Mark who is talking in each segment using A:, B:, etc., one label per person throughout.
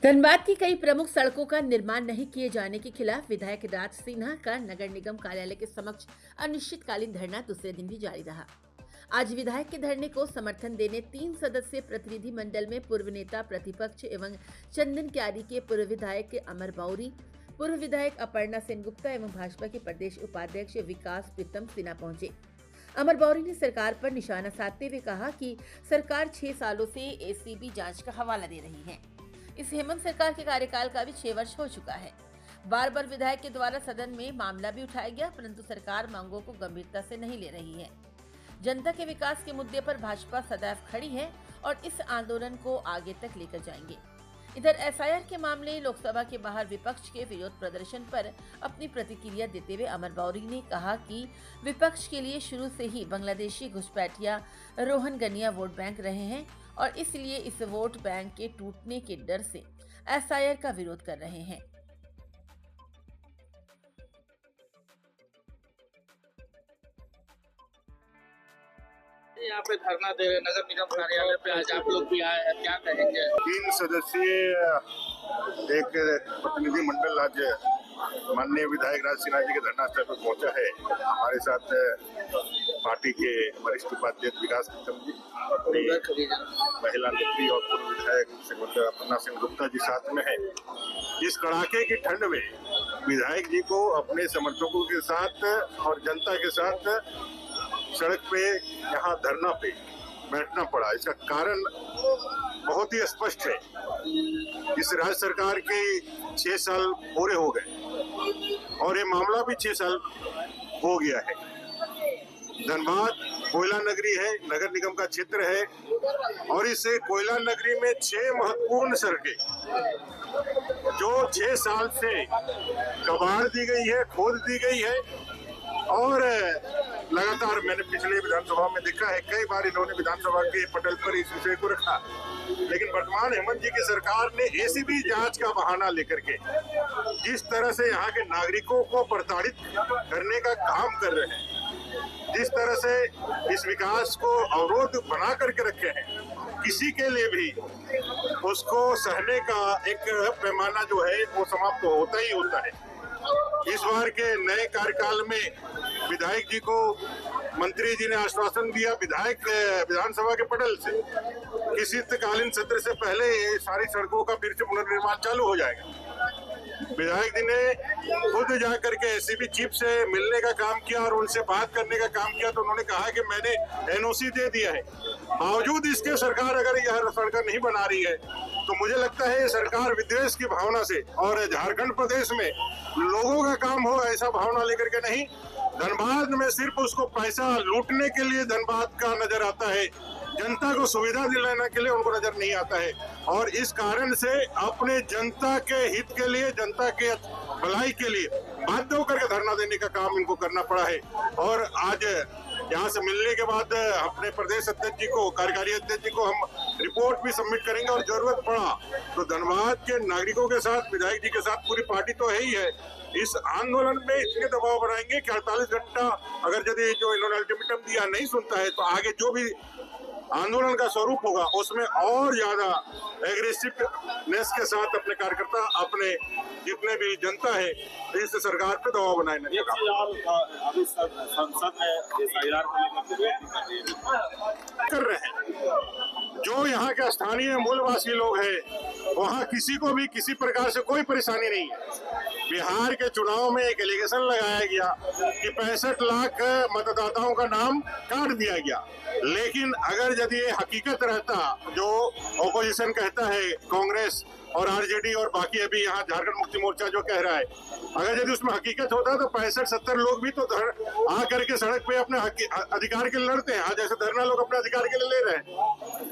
A: धनबाद की कई प्रमुख सड़कों का निर्माण नहीं किए जाने के खिलाफ विधायक राज सिन्हा का नगर निगम कार्यालय के समक्ष अनिश्चितकालीन धरना दूसरे दिन भी जारी रहा। आज विधायक के धरने को समर्थन देने 3 सदस्यीय प्रतिनिधि मंडल में पूर्व नेता प्रतिपक्ष एवं चंदन क्यारी के पूर्व विधायक अमर बाउरी, पूर्व विधायक अपर्णा सेनगुप्ता एवं भाजपा के प्रदेश उपाध्यक्ष विकास प्रीतम सिन्हा पहुंचे। अमर बाउरी ने सरकार पर निशाना साधते हुए कहा कि सरकार 6 सालों से एसीबी जांच का हवाला दे रही है। इस हेमंत सरकार के कार्यकाल का भी 6 वर्ष हो चुका है। बार बार विधायक के द्वारा सदन में मामला भी उठाया गया, परंतु सरकार मांगों को गंभीरता से नहीं ले रही है। जनता के विकास के मुद्दे पर भाजपा सदैव खड़ी है और इस आंदोलन को आगे तक लेकर जाएंगे। इधर एसआईआर के मामले लोकसभा के बाहर विपक्ष के विरोध प्रदर्शन पर अपनी प्रतिक्रिया देते हुए अमर बाउरी ने कहा कि विपक्ष के लिए शुरू से ही बांग्लादेशी घुसपैठिया रोहंगनिया वोट बैंक रहे हैं और इसलिए इस वोट बैंक के टूटने के डर से एसआईआर का विरोध कर रहे हैं।
B: यहाँ पे धरना दे रहे नगर निगम कार्यालय पे, आज आप लोग भी आए हैं, क्या कहेंगे?
C: 3 सदस्यीय एक प्रतिनिधि मंडल आज माननीय विधायक राज सिन्हा जी के धरना स्थल पर पहुंचा है। हमारे साथ पार्टी के वरिष्ठ उपाध्यक्ष विकास प्रीतम जी, अपनी महिला नेत्री और पूर्व विधायक अपर्णा सेनगुप्ता जी साथ में है। इस कड़ाके की ठंड में विधायक जी को अपने समर्थकों के साथ और जनता के साथ सड़क पे यहाँ धरना पे बैठना पड़ा। इसका कारण बहुत ही स्पष्ट है। इस राज्य सरकार के 6 साल पूरे हो गए और ये मामला भी 6 साल हो गया है। धनबाद कोयला नगरी है, नगर निगम का क्षेत्र है और इस कोयला नगरी में 6 महत्वपूर्ण सड़कें जो 6 साल से कबाड़ दी गई है, खोद दी गई है और लगातार मैंने पिछले विधानसभा में देखा है, कई बार इन्होंने विधानसभा के पटल पर इस विषय को रखा, लेकिन वर्तमान हेमंत जी की सरकार ने एसीबी जांच का बहाना लेकर के जिस तरह से यहाँ के नागरिकों को प्रताड़ित करने का काम कर रहे हैं, जिस तरह से इस विकास को अवरोध बना करके रखे हैं, किसी के लिए भी उसको सहने का एक पैमाना जो है वो समाप्त होता ही होता है। इस बार के नए कार्यकाल में विधायक जी को मंत्री जी ने आश्वासन दिया विधानसभा के पटल से कि शीतकालीन सत्र से पहले ये सारी सड़कों का फिर से पुनर्निर्माण चालू हो जाएगा। विधायक जी ने खुद जाकर के एसीबी चीफ से मिलने का काम किया और उनसे बात करने का काम किया, तो उन्होंने कहा कि मैंने एनओसी दे दिया है। बावजूद इसके सरकार अगर यह सड़क नहीं बना रही है तो मुझे लगता है ये सरकार विद्वेष की भावना से और झारखंड प्रदेश में लोगों का काम हो ऐसा भावना लेकर के नहीं, धनबाद में सिर्फ उसको पैसा लूटने के लिए धनबाद का नजर आता है, जनता को सुविधा दिलाने के लिए उनको नजर नहीं आता है। और इस कारण से अपने जनता के हित के लिए, जनता के भलाई के लिए बाध्य होकर के धरना देने का काम इनको करना पड़ा है। और आज यहाँ से मिलने के बाद अपने प्रदेश अध्यक्ष जी को, कार्यकारी अध्यक्ष जी को हम रिपोर्ट भी सबमिट करेंगे और जरूरत पड़ा तो धनबाद के नागरिकों के साथ, विधायक जी के साथ पूरी पार्टी तो है ही है, इस आंदोलन में इतने दबाव बनाएंगे कि 48 घंटा अगर यदि जो इन्होंने अल्टीमेटम दिया नहीं सुनता है तो आगे जो भी आंदोलन का स्वरूप होगा उसमें और ज्यादा एग्रेसिवनेस के साथ अपने कार्यकर्ता, अपने जितने भी जनता है इस सरकार पे दबाव बनाने
B: अभी संसद में एसआईआर
C: कर रहे हैं। जो यहाँ के स्थानीय मूलवासी लोग हैं वहाँ किसी को भी किसी प्रकार से कोई परेशानी नहीं है। बिहार के चुनाव में एक एलिगेशन लगाया गया कि 65 लाख मतदाताओं का नाम काट दिया गया, लेकिन अगर यदि ये हकीकत रहता जो ओपोजिशन कहता है, कांग्रेस और आरजेडी और बाकी अभी यहाँ झारखंड मुक्ति मोर्चा जो कह रहा है, अगर यदि उसमें हकीकत होता तो 65-70 लोग भी तो आ करके सड़क पे अपने अधिकार के लिए लड़ते हैं। आज जैसे धरना लोग अपने अधिकार के लिए ले रहे हैं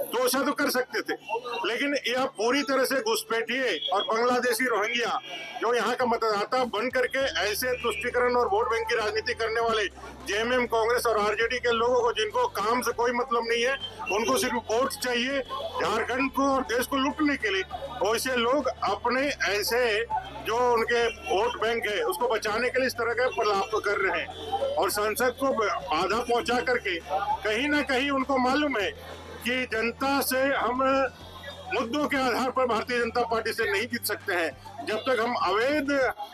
C: तो ऐसा तो कर सकते थे, लेकिन यह पूरी तरह से घुसपैठिए और बांग्लादेशी रोहिंग्या जो यहाँ का मतदाता बन करके ऐसे तुष्टीकरण और वोट बैंक की राजनीति करने वाले जेएमएम, कांग्रेस और आरजेडी के लोगों को, जिनको काम से कोई मतलब नहीं है, उनको सिर्फ वोट चाहिए झारखंड को और देश को लूटने के लिए, वैसे लोग अपने ऐसे जो उनके वोट बैंक है उसको बचाने के लिए इस तरह के प्रलाप कर रहे हैं और संसद को बाधा पहुंचा करके कहीं ना कहीं उनको मालूम है कि जनता से हम मुद्दों के आधार पर भारतीय जनता पार्टी से नहीं जीत सकते हैं। जब तक हम अवैध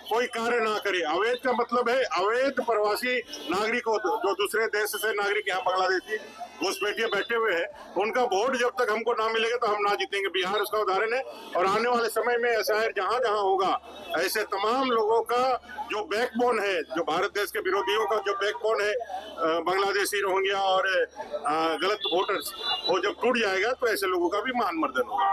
C: कोई कार्य ना करें, अवैध का मतलब है अवैध प्रवासी नागरिकों जो दूसरे देश से नागरिक यहाँ बांग्लादेशी घुसपैठिए बैठे हुए हैं, उनका वोट जब तक हमको ना मिलेगा तो हम ना जीतेंगे। बिहार उसका उदाहरण है और आने वाले समय में ऐसा है जहां जहां होगा ऐसे तमाम लोगों का जो बैकबोन है, जो भारत देश के विरोधियों का जो बैकबोन है, बांग्लादेशी, रोहिंग्या और गलत वोटर्स, वो जब टूट जाएगा तो ऐसे लोगों का भी मान मर्दन होगा।